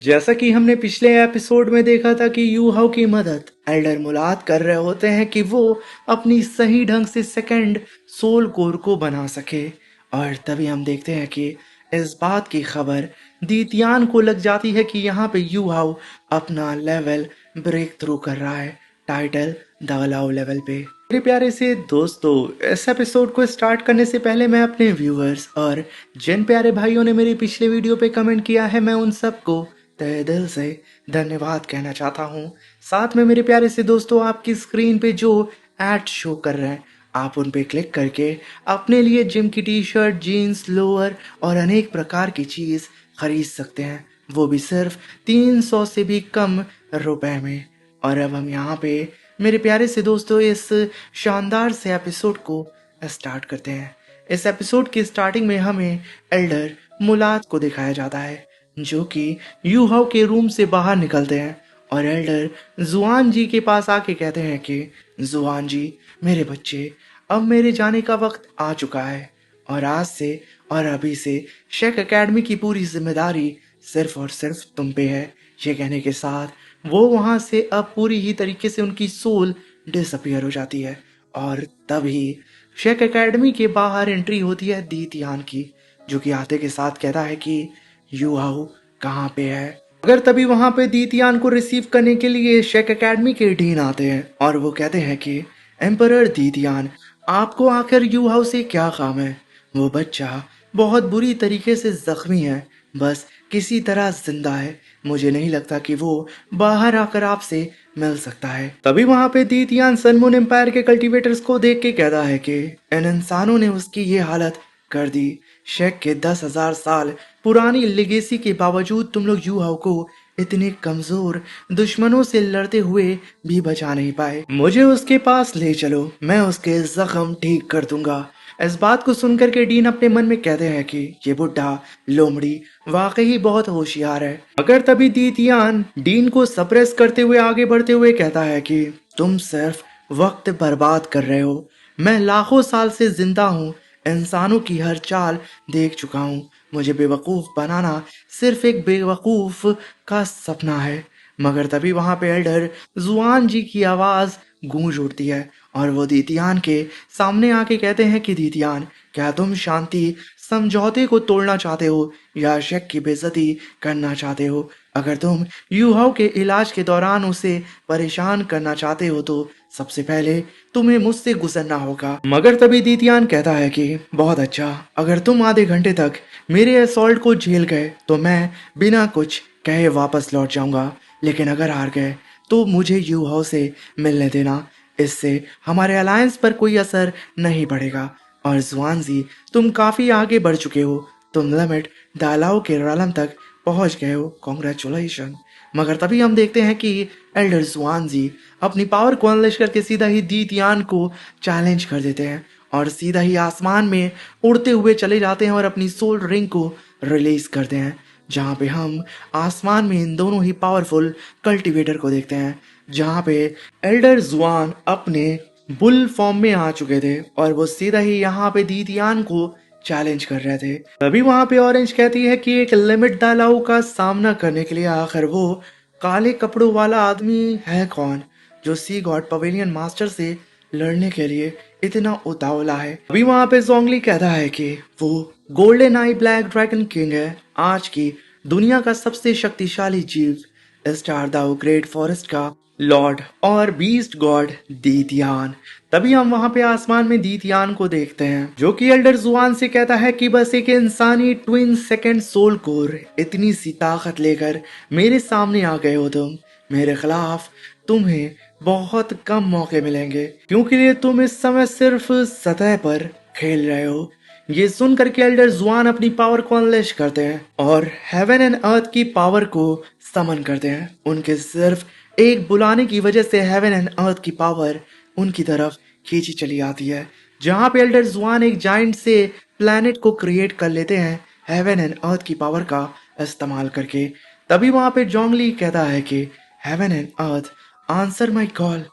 जैसा कि हमने पिछले एपिसोड में देखा था कि यू हाउ की मदद एल्डर मुलाद कर रहे होते हैं कि वो अपनी सही ढंग से सेकंड सोल कोर को बना सके। और तभी हम देखते हैं कि इस बात की खबर दीतियान को लग जाती है कि यहाँ पे यू हाउ अपना लेवल ब्रेक थ्रू कर रहा है टाइटल दालाओ लेवल पे। मेरे प्यारे से दोस्तों, इस एपिसोड को स्टार्ट करने से पहले मैं अपने व्यूअर्स और जिन प्यारे भाइयों ने मेरी पिछले वीडियो पे कमेंट किया है मैं उन सबको तहे दिल से धन्यवाद कहना चाहता हूँ। साथ में मेरे प्यारे से दोस्तों, आपकी स्क्रीन पे जो एड शो कर रहे हैं आप उन पे क्लिक करके अपने लिए जिम की टी शर्ट, जीन्स, लोअर और अनेक प्रकार की चीज़ खरीद सकते हैं, वो भी सिर्फ 300 से भी कम रुपए में। और अब हम यहाँ पे मेरे प्यारे से दोस्तों इस शानदार से एपिसोड को स्टार्ट करते हैं। इस एपिसोड की स्टार्टिंग में हमें एल्डर मुलाद को दिखाया जाता है जो कि यूहाओ के रूम से बाहर निकलते हैं और एल्डर जुआन जी के पास आके कहते हैं कि जुआन जी, मेरे बच्चे, अब मेरे जाने का वक्त आ चुका है और आज से और अभी से शेक एकेडमी की पूरी जिम्मेदारी सिर्फ और सिर्फ तुम पे है। ये कहने के साथ वो वहां से अब पूरी ही तरीके से उनकी सोल डिसअपियर हो जाती है और तभी शेक एकेडमी के बाहर एंट्री होती है दीतियान की, जो कि आते के साथ कहता है कि युवाओ कहाँ पे है। अगर तभी वहां पे दीतियान को रिसीव करने के लिए शेक एकेडमी के डीन आते हैं और वो कहते हैं कि एम्परर दीतियान, आपको आखिर युवाओ से क्या काम है? वो बच्चा बहुत बुरी तरीके से जख्मी है, बस किसी तरह जिंदा है। मुझे नहीं लगता कि वो बाहर आकर आपसे मिल सकता है। तभी वहां पे दीतियान सनमून एम्पायर के कल्टीवेटर्स को देख के कहता है कि इन इंसानों ने उसकी ये हालत कर दी। शेक के 10,000 साल पुरानी लिगेसी के बावजूद तुम लोग युवाओं को इतने कमजोर दुश्मनों से लड़ते हुए भी बचा नहीं पाए। मुझे उसके पास ले चलो, मैं उसके जख्म ठीक कर दूंगा। इस बात को सुनकर के डीन अपने मन में कहते हैं कि ये बुढ़ा लोमड़ी वाकई बहुत होशियार है। मगर तभी दीतियान डीन को सप्रेस करते हुए आगे बढ़ते हुए कहता है कि तुम सिर्फ वक्त बर्बाद कर रहे हो। मैं लाखों साल से जिंदा हूँ, इंसानों की हर चाल देख चुका हूँ। मुझे बेवकूफ बनाना सिर्फ एक बेवकूफ का सपना है। मगर तभी वहां पे एल्डर जुआन जी की आवाज गूंज उठती है और वो दीतियान के सामने आके कहते हैं कि दीतियान, क्या तुम शांति समझौते को तोड़ना चाहते हो या शेक की बेइज्जती करना चाहते हो? अगर तुम यूहाओ के इलाज के दौरान उसे परेशान करना चाहते हो तो सबसे पहले तुम्हें मुझसे गुजरना होगा। मगर तभी दीतियान कहता है कि बहुत अच्छा, अगर तुम आधे घंटे तक मेरे असॉल्ट को झेल गए तो मैं बिना कुछ कहे वापस लौट जाऊंगा, लेकिन अगर हार गए तो मुझे यूहाओ से मिलने देना। इससे हमारे अलायंस पर कोई असर नहीं पड़ेगा। और जुआनजी, तुम काफी आगे बढ़ चुके हो, तुम लिमिट दालाओ के रलम तक पहुंच गए हो, कॉन्ग्रेचुलेशन। मगर तभी हम देखते हैं कि एल्डर जुआनजी अपनी पावर को अनलेश करके सीधा ही दीतियान को चैलेंज कर देते हैं और सीधा ही आसमान में उड़ते हुए चले जाते हैं और अपनी सोल रिंग को रिलीज करते हैं, जहाँ पे हम आसमान में इन दोनों ही पावरफुल कल्टीवेटर को देखते हैं, जहाँ पे एल्डर जुआन अपने बुल फॉर्म में आ चुके थे और वो सीधा ही यहाँ पे दीतियान को चैलेंज कर रहे थे। तभी वहां पे ऑरेंज कहती है कि एक लिमिट दालाओ का सामना करने के लिए आखिर वो काले कपड़ों वाला आदमी है कौन जो सी गॉड पवेलियन मास्टर से लड़ने के लिए इतना उतावला है। अभी वहां पे जोंगली कहता है कि वो गोल्डन आई ब्लैक ड्रैगन किंग है, आज की दुनिया का सबसे शक्तिशाली जीव, स्टार दाओ ग्रेट फॉरेस्ट का लॉर्ड और बीस्ट गॉड दीतियान। तभी हम वहां पे आसमान में दीतियान को देखते हैं जो कि एल्डर जुआन से कहता है कि बस एक इंसानी ट्विन सेकंड सोल कोर इतनी सी ताकत लेकर मेरे सामने आ गए हो तुम। मेरे खिलाफ तुम्हें बहुत कम मौके मिलेंगे क्योंकि तुम इस समय सिर्फ सतह पर खेल रहे हो। ये सुन करके एल्डर जुआन अपनी पावर को अनलेश करते हैं और हेवन एंड अर्थ की पावर को समन करते हैं। उनके सिर्फ एक बुलाने की वजह से हेवन एंड अर्थ की पावर उनकी तरफ खींची चली आती है, जहां पे एल्डर जुआन एक जाइंट से प्लैनेट को क्रिएट कर लेते हैं हेवन एंड अर्थ की पावर का इस्तेमाल करके। तभी वहां पे जोंगली कहता है कि haven and earth answer my call.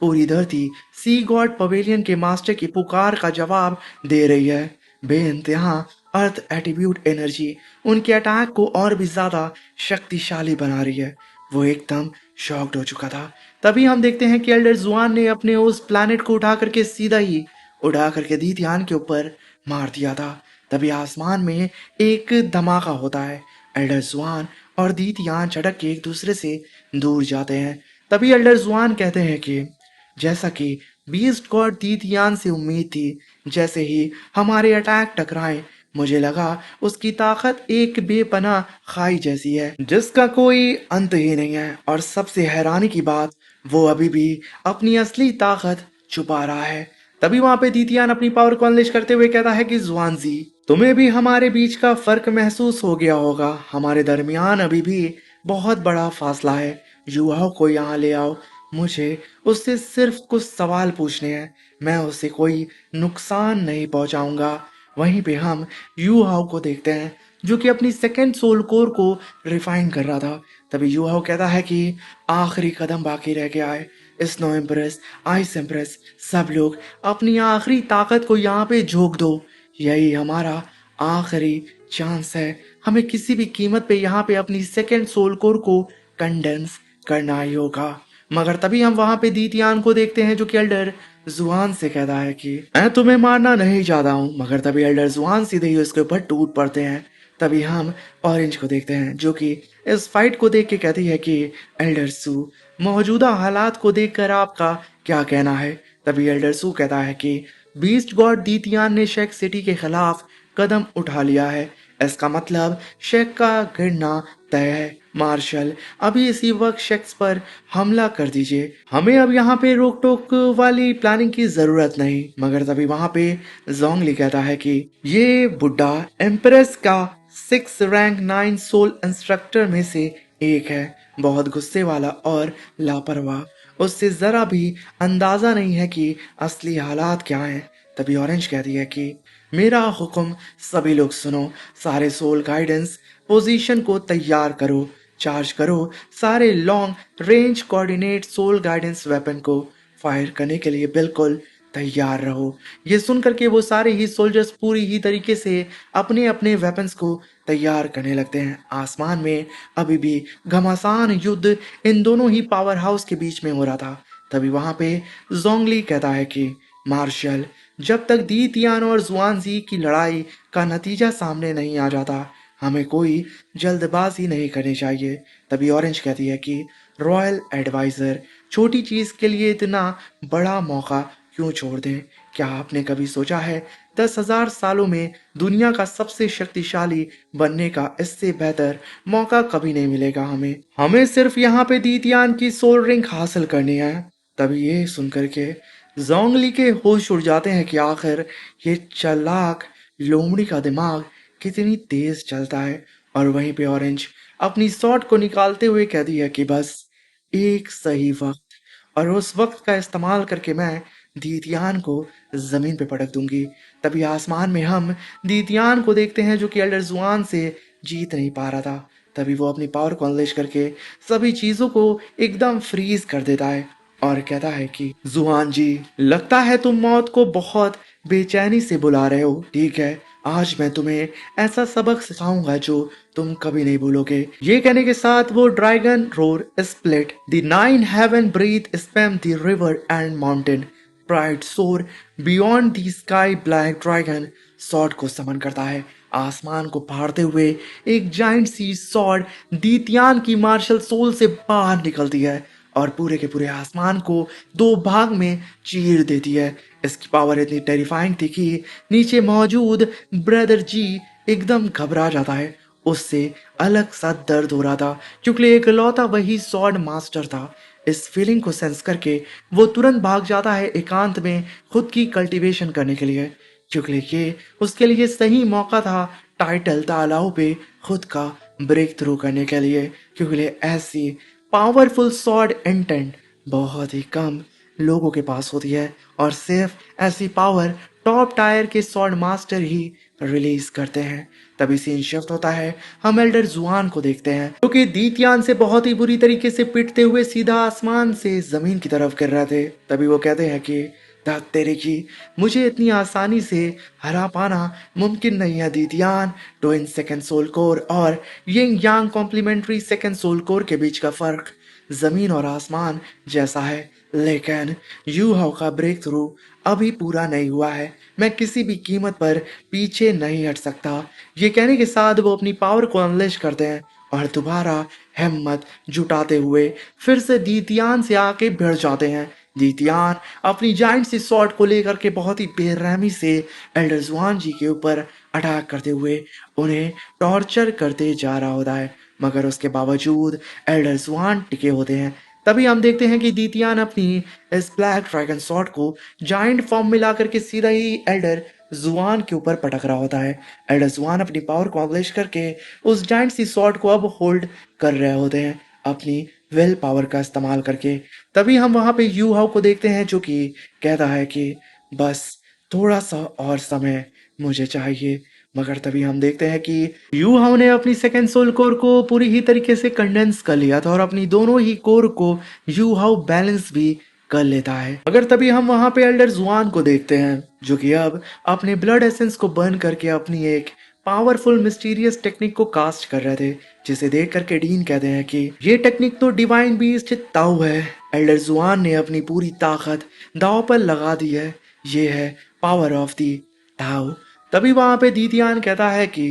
पूरी धरती सी गॉड पवेलियन के मास्टर की पुकार का जवाब दे रही है। बेइंतहा अर्थ एट्रीब्यूट एनर्जी उनके अटैक को और भी ज्यादा शक्तिशाली बना रही है। वो एकदम शॉक्ड हो चुका था। तभी हम देखते हैं कि एल्डर जुआन ने अपने उस प्लैनेट को उठा करके सीधा ही उड़ा करके दीतियान के ऊपर मार दिया था। तभी आसमान में एक धमाका होता है। एल्डर जुआन और दीतियान झटक के एक दूसरे से दूर जाते हैं। तभी एल्डर जुआन कहते हैं कि जैसा कि बीस्ट गॉड दीतियान से उम्मीद थी, जैसे ही हमारे अटैक टकराए मुझे लगा उसकी ताकत एक बेपनाह खाई जैसी है जिसका कोई अंत ही नहीं है। और सबसे हैरानी की बात, वो अभी भी अपनी असली ताकत छुपा रहा है। तभी वहां पे दीतियान अपनी पावर को अनलेश करते हुए कहता है कि जुआनजी, तुम्हें भी हमारे बीच का फर्क महसूस हो गया होगा। हमारे दरमियान अभी भी बहुत बड़ा फासला है। युवाओं को यहाँ ले आओ। मुझे उससे सिर्फ कुछ सवाल पूछने हैं। मैं उसे कोई नुकसान नहीं पहुंचाऊंगा। वहीं पे हम यू हाउ को देखते हैं जो कि अपनी सेकेंड सोल कोर को रिफाइन कर रहा था। तभी यू हाउ कहता है कि आखिरी कदम बाकी रह गया है। स्नो एम्प्रेस, आइस एम्प्रेस, सब लोग अपनी आखिरी ताकत को यहाँ पे झोंक दो। यही हमारा आखिरी चांस है। हमें किसी भी कीमत पे यहाँ पे अपनी सेकेंड सोल कोर को कंडेंस करना ही होगा। मगर तभी हम वहां पे दीतियान को देखते हैं जो कि एल्डर जुआन से कहता है कि मैं तुम्हें मारना नहीं चाहता हूँ। मगर तभी एल्डर जुआन सीधे ही उसके ऊपर टूट पड़ते हैं। तभी हम ऑरेंज को देखते हैं जो कि इस फाइट को देख के कहती है कि एल्डर सू, मौजूदा हालात को देखकर आपका क्या कहना है। तभी एल्डर सू कहता है कि बीस्ट गॉड दीतियान ने शेक सिटी के खिलाफ कदम उठा लिया है। इसका मतलब शेक का गिरना तय है। मार्शल, अभी इसी वक्त शेक्स पर हमला कर दीजिए। हमें अब यहाँ पे रोक टोक वाली प्लानिंग की जरूरत नहीं। मगर तभी वहां पे जोंगली कहता है कि ये बुड्ढा एम्प्रेस का 6 रैंक 9 सोल इंस्ट्रक्टर में से एक है। बहुत गुस्से वाला और लापरवाह। उससे जरा भी अंदाजा नहीं है कि असली हालात क्या हैं। तभी ऑरेंज कहती है कि मेरा हुक्म सभी लोग सुनो। सारे सोल गाइडेंस पोजीशन को तैयार करो। चार्ज करो। सारे long range coordinate soul guidance weapon को फायर करने के लिए बिल्कुल तैयार रहो। ये सुन करके वो सारे ही सोल्जर्स पूरी ही तरीके से अपने अपने वेपन्स को तैयार करने लगते हैं। आसमान में अभी भी घमासान युद्ध इन दोनों ही पावर हाउस के बीच में हो रहा था। तभी वहां पे जोंगली कहता है कि मार्शल, जब तक दीतियान और जुआनजी की लड़ाई का नतीजा सामने नहीं आ जाता हमें कोई जल्दबाजी नहीं करनी चाहिए। तभी ऑरेंज कहती है कि रॉयल एडवाइजर, छोटी चीज के लिए इतना बड़ा मौका क्यों छोड़ दें। क्या आपने कभी सोचा है 10,000 सालों में दुनिया का सबसे शक्तिशाली बनने का इससे बेहतर मौका कभी नहीं मिलेगा। हमें सिर्फ यहाँ पे दीतियान की सोल रिंग हासिल करनी है। तभी ये सुनकर के जोंगली के होश उड़ जाते हैं कि आखिर ये चालाक लोमड़ी का दिमाग कितनी तेज चलता है। और वहीं पे ऑरेंज अपनी शॉट को निकालते हुए कहती है कि बस एक सही वक्त, और उस वक्त का इस्तेमाल करके मैं दीतियान को जमीन पे पटक दूंगी। तभी आसमान में हम दीतियान को देखते हैं जो कि एल्डर जुआन से जीत नहीं पा रहा था। तभी वो अपनी पावर को अनलेश करके सभी चीजों को एकदम फ्रीज कर देता है और कहता है कि जुआन जी, लगता है तुम मौत को बहुत बेचैनी से बुला रहे हो। ठीक है, आज मैं तुम्हें ऐसा सबक सिखाऊंगा जो तुम कभी नहीं भूलोगे। ये कहने के साथ वो dragon roar split the 9 heaven breath span the river and mountain pride soar beyond the sky black dragon sword को समन करता है। आसमान को फाड़ते हुए एक जाइंट सी सॉर्ड दीतियान की मार्शल सोल से बाहर निकलती है और पूरे के पूरे आसमान को दो भाग में चीर देती है। इसकी पावर इतनी टेरिफाइंग थी कि नीचे मौजूद ब्रदर जी एकदम घबरा जाता है। उससे अलग सा दर्द हो रहा था क्योंकि इकलौता वही सॉर्ड मास्टर था। इस फीलिंग को सेंस करके वो तुरंत भाग जाता है एकांत में खुद की कल्टीवेशन करने के लिए, क्योंकि ये उसके लिए सही मौका था टाइटल तालाओं पे खुद का ब्रेक थ्रू करने के लिए, क्योंकि ऐसी पावरफुल सॉर्ड इंटेंट बहुत ही कम लोगों के पास होती है और सिर्फ ऐसी पावर टॉप टायर के सॉर्ड मास्टर ही रिलीज करते हैं। तभी सीन शिफ्ट होता है। हम एल्डर जुआन को देखते हैं जो कि दीतियान से बहुत ही बुरी तरीके से पिटते हुए सीधा आसमान से जमीन की तरफ गिर रहे थे। तभी वो कहते हैं कि धत तेरे की, मुझे इतनी आसानी से हरा पाना मुमकिन नहीं है दीदियान। ट्विन सेकंड सोल कोर और यिंग यांग कॉम्प्लीमेंट्री सेकंड सोल कोर के बीच का फर्क जमीन और आसमान जैसा है, लेकिन यू हाउ का ब्रेक थ्रू अभी पूरा नहीं हुआ है। मैं किसी भी कीमत पर पीछे नहीं हट सकता। ये कहने के साथ वो अपनी पावर को अनलेश करते हैं और दोबारा हिम्मत जुटाते हुए फिर से दीतियान से आके भिड़ जाते हैं। दीतियान अपनी जाइंट सी स्वॉर्ड को लेकर के बहुत ही बेरहमी से एल्डर जुआन जी के ऊपर अटैक करते हुए उन्हें टॉर्चर करते जा रहा होता है, मगर उसके बावजूद एल्डर जुआन टिके होते हैं। तभी हम देखते हैं कि दीतियान अपनी इस ब्लैक ड्रैगन स्वॉर्ड को जाइंट फॉर्म में ला करके सीधा ही एल्डर जुआन के ऊपर पटक रहा होता है। एल्डर जुआन अपनी पावर को अनलेश करके उस जाइंट सी स्वॉर्ड को अब होल्ड कर रहे होते हैं अपनी विल पावर का इस्तेमाल करके। तभी हम वहां पे यू हाउ को देखते हैं जो कि कहता है कि बस थोड़ा सा और समय मुझे चाहिए। मगर तभी हम देखते हैं कि यू हाउ ने अपनी सेकेंड सोल कोर को पूरी ही तरीके से कंडेंस कर लिया था और अपनी दोनों ही कोर को यू हाउ बैलेंस भी कर लेता है। मगर तभी हम वहां पे एल्डर जुआन को देखते हैं जो कि अब अपने ब्लड एसेंस को बर्न करके अपनी एक पावरफुल मिस्टीरियस टेक्निक को कास्ट कर रहे थे, जिसे देख करके डीन कहते हैं कि ये टेक्निक तो डिवाइन बीस्ट ताऊ है। एल्डर जुआन ने अपनी पूरी ताकत दांव पर लगा दी है, ये है पावर ऑफ दी ताऊ। तभी वहां पे दीतियान कहता है कि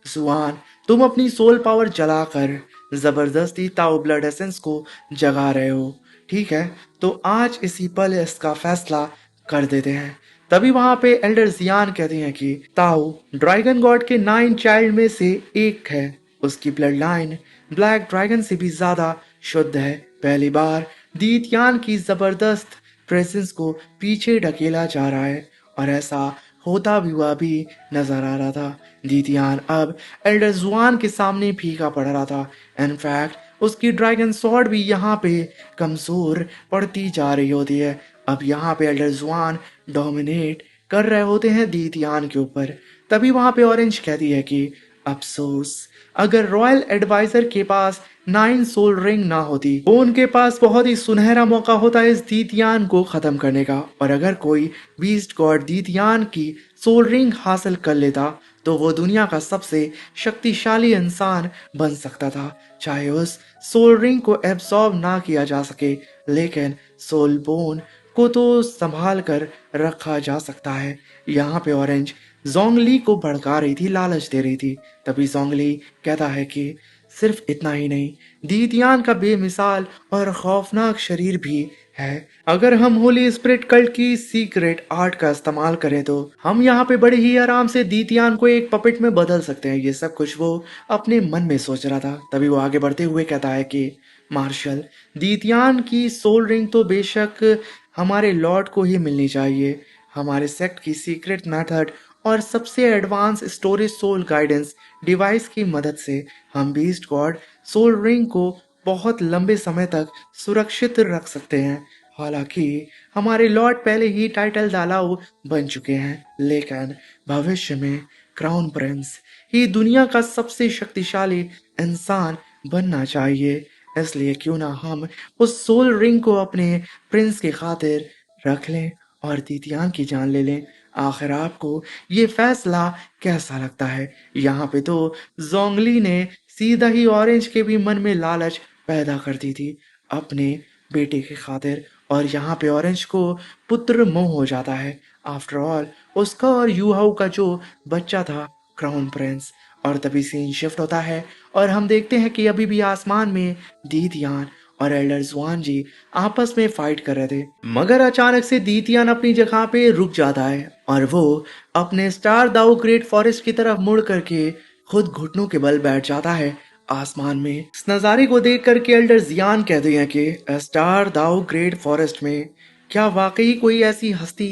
जुआन, तुम अपनी सोल पावर जलाकर जबरदस्ती ताऊ ब्लड एसेंस को जगा रहे हो, ठीक है, तो आज इसी पल इसका फैसला कर देते हैं। तभी वहां पे एल्डर जियान कहते हैं कि ताऊ ड्रैगन गॉड के 9 चाइल्ड में से एक है, उसकी ब्लड लाइन ब्लैक ड्रैगन से भी ज्यादा शुद्ध है। पहली बार दीतियान की जबरदस्त प्रेजेंस को पीछे ढकेला जा रहा है और ऐसा होता हुआ भी नजर आ रहा था। दीतियान अब एल्डर जुआन के सामने फीका पड़ रहा था। इनफैक्ट उसकी ड्रैगन स्वॉर्ड भी यहाँ पे कमजोर पड़ती जा रही होती है। अब यहाँ पे एल्डर जुआन डोमिनेट कर रहे होते हैं दीतियान के ऊपर। तभी वहां पे ऑरेंज कहती है कि अफसोस, अगर रॉयल एडवाइजर के पास 9 सोल रिंग ना होती तो उनके पास बहुत ही सुनहरा मौका होता इस दीतियान को खत्म करने का। और अगर कोई बीस्ट गॉड दीतियान की सोल रिंग हासिल कर लेता तो वो दुनिया का सबसे शक्तिशाली इंसान बन सकता था। चाहे उस सोल रिंग को एब्सॉर्ब ना किया जा सके, लेकिन सोल बोन को तो संभाल कर रखा जा सकता है। यहाँ पे ऑरेंज जोंगली को भड़का रही थी, लालच दे रही थी। तभी जोंगली कहता है कि सिर्फ इतना ही नहीं, दीतियान का बेमिसाल और खौफनाक शरीर भी है। अगर हम होली स्पिरिट कल्ट की सीक्रेट आर्ट का इस्तेमाल करें तो हम यहाँ पे बड़े ही आराम से दीतियान को एक पपेट में बदल सकते हैं। ये सब कुछ वो अपने मन में सोच रहा था। तभी वो आगे बढ़ते हुए कहता है कि मार्शल, दीतियान की सोल रिंग तो बेशक हमारे लॉर्ड को ही मिलनी चाहिए। हमारे सेक्ट की सीक्रेट मेथड और सबसे advance storage soul guidance device की मदद से हम बीस्ट गॉड सोल रिंग को बहुत लंबे समय तक सुरक्षित रख सकते हैं। हालांकि हमारे लॉर्ड पहले ही टाइटल दालाऊ बन चुके हैं, लेकिन भविष्य में क्राउन प्रिंस ही दुनिया का सबसे शक्तिशाली इंसान बनना चाहिए। इसलिए क्यों ना हम उस सोल रिंग को अपने प्रिंस की खातिर रख लें और दीतियान की जान ले लें। आखिर आपको ये फैसला कैसा लगता है? यहाँ पे तो जोंगली ने सीधा ही ऑरेंज के भी मन में लालच पैदा कर दी थी अपने बेटे की खातिर, और यहाँ पे ऑरेंज को पुत्र मोह हो जाता है। आफ्टर ऑल उसका और यूहाऊ का जो बच्चा था क्राउन प्रिंस। और तभी सीन शिफ्ट होता है और हम देखते हैं कि अभी भी आसमान में दीतियान और एल्डर जुआन जी आपस में फाइट कर रहे थे, मगर अचानक से दीतियान अपनी जगह पे रुक जाता है और वो अपने स्टार दाऊ ग्रेट फॉरेस्ट की तरफ मुड़ करके खुद घुटनों के बल बैठ जाता है आसमान में। इस नज़ारे को देख करके एल्डर जियान कहते हैं कि स्टार दाऊ ग्रेट फॉरेस्ट में क्या वाकई कोई ऐसी हस्ती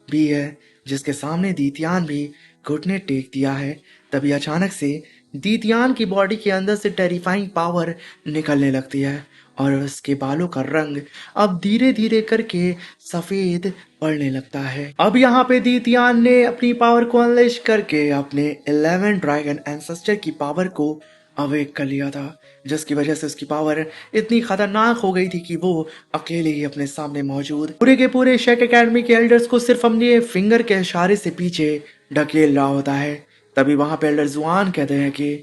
भी है जिसके सामने दीतियान भी घुटने टेक दिया है। तभी अचानक से दीतियान की बॉडी के अंदर से टेरिफाइंग पावर निकलने लगती है और उसके बालों का रंग अब धीरे धीरे करके सफेद पड़ने लगता है। अब यहाँ पे दीतियान ने अपनी पावर को अनलेश करके अपने 11 ड्रैगन एंसेस्टर की पावर को अवेक कर लिया था, जिसकी वजह से उसकी पावर इतनी खतरनाक हो गई थी कि वो अकेले ही अपने सामने मौजूद पूरे के पूरे शेक एकेडमी के एल्डर्स को सिर्फ अपने फिंगर के इशारे से पीछे ढकेल रहा होता है। तभी वहां पे एल्डर जुआन कहते हैं कि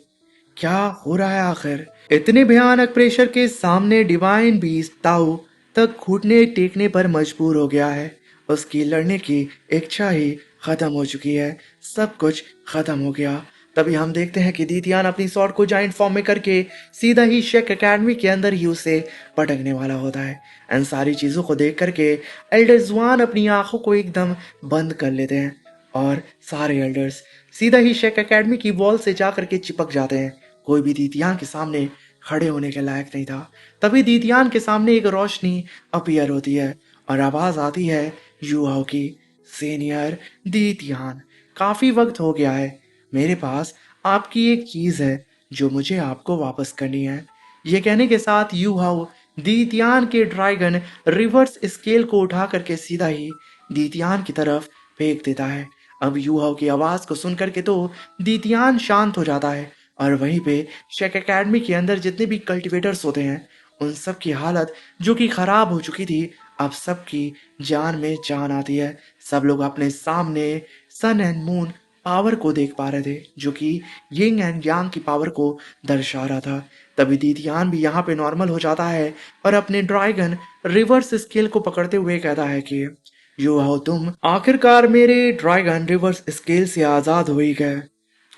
क्या हो रहा है आखिर। इतने भयानक प्रेशर के सामने डिवाइन बीस्ट ताऊ तक घुटने टेकने पर मजबूर हो गया है। उसकी लड़ने की इच्छा ही खत्म हो चुकी है, सब कुछ खत्म हो गया। तभी हम देखते हैं कि दीतियान अपनी स्वॉर्ड को जाइंट फॉर्म में करके सीधा ही शेक एकेडमी के अंदर ही उसे पटकने वाला होता है। इन सारी चीजों को देख करके एल्डर जुआन अपनी आंखों को एकदम बंद कर लेते हैं और सारे एल्डर्स सीधा ही शेक एकेडमी की वॉल से जा करके चिपक जाते हैं। कोई भी दीतियान के सामने खड़े होने के लायक नहीं था। तभी दीतियान के सामने एक रोशनी अपीयर होती है और आवाज आती है युवाओं की, सीनियर दीतियान, काफी वक्त हो गया है। मेरे पास आपकी एक चीज है जो मुझे आपको वापस करनी है। ये कहने के साथ युहाओ दीतियान के ड्रैगन रिवर्स स्केल को उठा करके सीधा ही दीतियान की तरफ फेंक देता है। अब युहाओ की आवाज को सुन करके तो दीतियान शांत हो जाता है और वहीं पे शेक एकेडमी के अंदर जितने भी कल्टिवेटर्स होते हैं उन सब की हालत जो कि खराब हो चुकी थी, अब सबकी जान में जान आती है। सब लोग अपने सामने सन एंड मून पावर को देख पा रहे थे जो कि यिंग एंड यांग की पावर को दर्शा रहा था। तभी दीतियान भी यहाँ पे नॉर्मल हो जाता है और अपने ड्रैगन रिवर्स स्केल को पकड़ते हुए कहता है कि यो हो तुम, आखिरकार मेरे ड्रैगन रिवर्स स्केल से आजाद हो ही गए।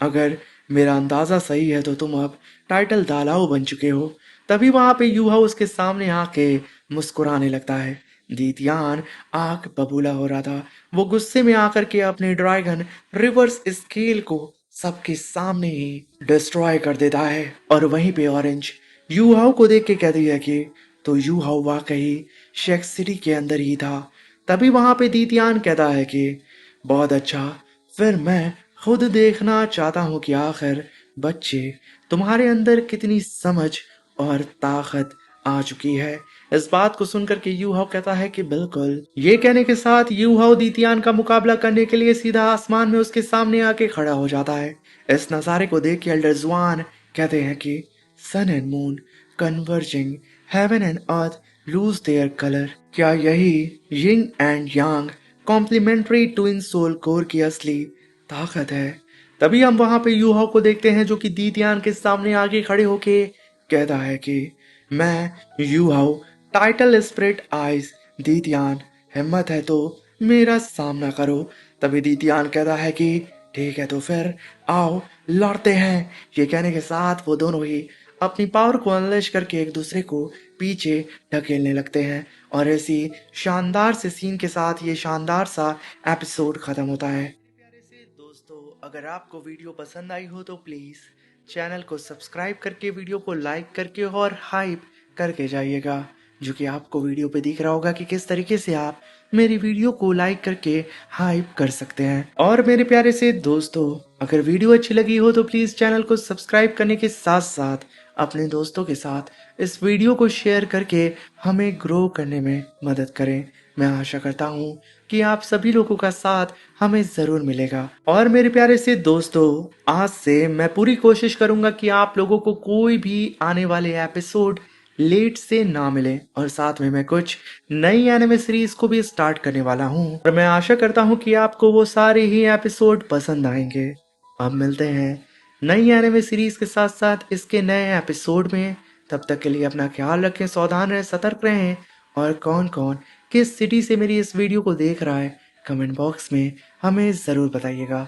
अगर मेरा अंदाजा सही है तो तुम अब टाइटल दालाओ बन चुके हो। तभी वहां पे यूहा उसके सामने आके मुस्कुराने लगता है। दीतियान आंख बबूला हो रहा था। वो गुस्से में आकर के अपने ड्रैगन रिवर्स स्केल को सबके सामने ही डिस्ट्रॉय कर देता है और वहीं पे ऑरेंज यूहाओ को देख के कहती है कि तो यूहाओ वाकई शेक सिटी के अंदर ही था। तभी वहां पे दीतियान कहता है कि बहुत अच्छा, फिर मैं खुद देखना चाहता हूँ कि आखिर बच्चे तुम्हारे अंदर कितनी समझ और ताकत आ चुकी है। इस बात को सुनकर के यूहाओ कहता है कि बिल्कुल। ये कहने के साथ यूहाओ दीतियान का मुकाबला करने के लिए सीधा आसमान में उसके सामने आके खड़ा हो जाता है। इस नजारे को देख के एल्डर जुआन कहते हैं कि sun and moon converging, heaven and earth lose their colour. क्या यही yin and yang complementary twin soul core की असली ताकत है? तभी हम वहां पे यूहाओ को देखते हैं जो कि दीतियान के सामने आगे खड़े होके कहता है कि मैं यूहाओ टाइटल स्प्रिट आइज दीतियान, हिम्मत है तो मेरा सामना करो। तभी दीतियान कहता है कि ठीक है तो फिर आओ लड़ते हैं। ये कहने के साथ वो दोनों ही अपनी पावर को अनलेश करके एक दूसरे को पीछे ढकेलने लगते हैं और ऐसी शानदार से सीन के साथ ये शानदार सा एपिसोड खत्म होता है। प्यारे से दोस्तों, अगर आपको वीडियो पसंद आई हो तो प्लीज चैनल को सब्सक्राइब करके वीडियो को लाइक करके और हाइप करके जाइएगा, जो कि आपको वीडियो पे दिख रहा होगा कि किस तरीके से आप मेरी वीडियो को लाइक करके हाइप कर सकते हैं। और मेरे प्यारे से दोस्तों, अगर वीडियो अच्छी लगी हो तो प्लीज चैनल को सब्सक्राइब करने के साथ साथ अपने दोस्तों के साथ इस वीडियो को शेयर करके हमें ग्रो करने में मदद करें। मैं आशा करता हूँ कि आप सभी लोगों का साथ हमें जरूर मिलेगा। और मेरे प्यारे से दोस्तों, आज से मैं पूरी कोशिश करूंगा कि आप लोगों को कोई भी आने वाले एपिसोड लेट से ना मिले और साथ में मैं कुछ नई एनिमे सीरीज को भी स्टार्ट करने वाला हूँ और मैं आशा करता हूँ कि आपको वो सारे ही एपिसोड पसंद आएंगे। अब मिलते हैं नई एनिमे सीरीज के साथ साथ इसके नए एपिसोड में। तब तक के लिए अपना ख्याल रखें, सावधान रहें, सतर्क रहें। और कौन कौन किस सिटी से मेरी इस वीडियो को देख रहा है कमेंट बॉक्स में हमें ज़रूर बताइएगा।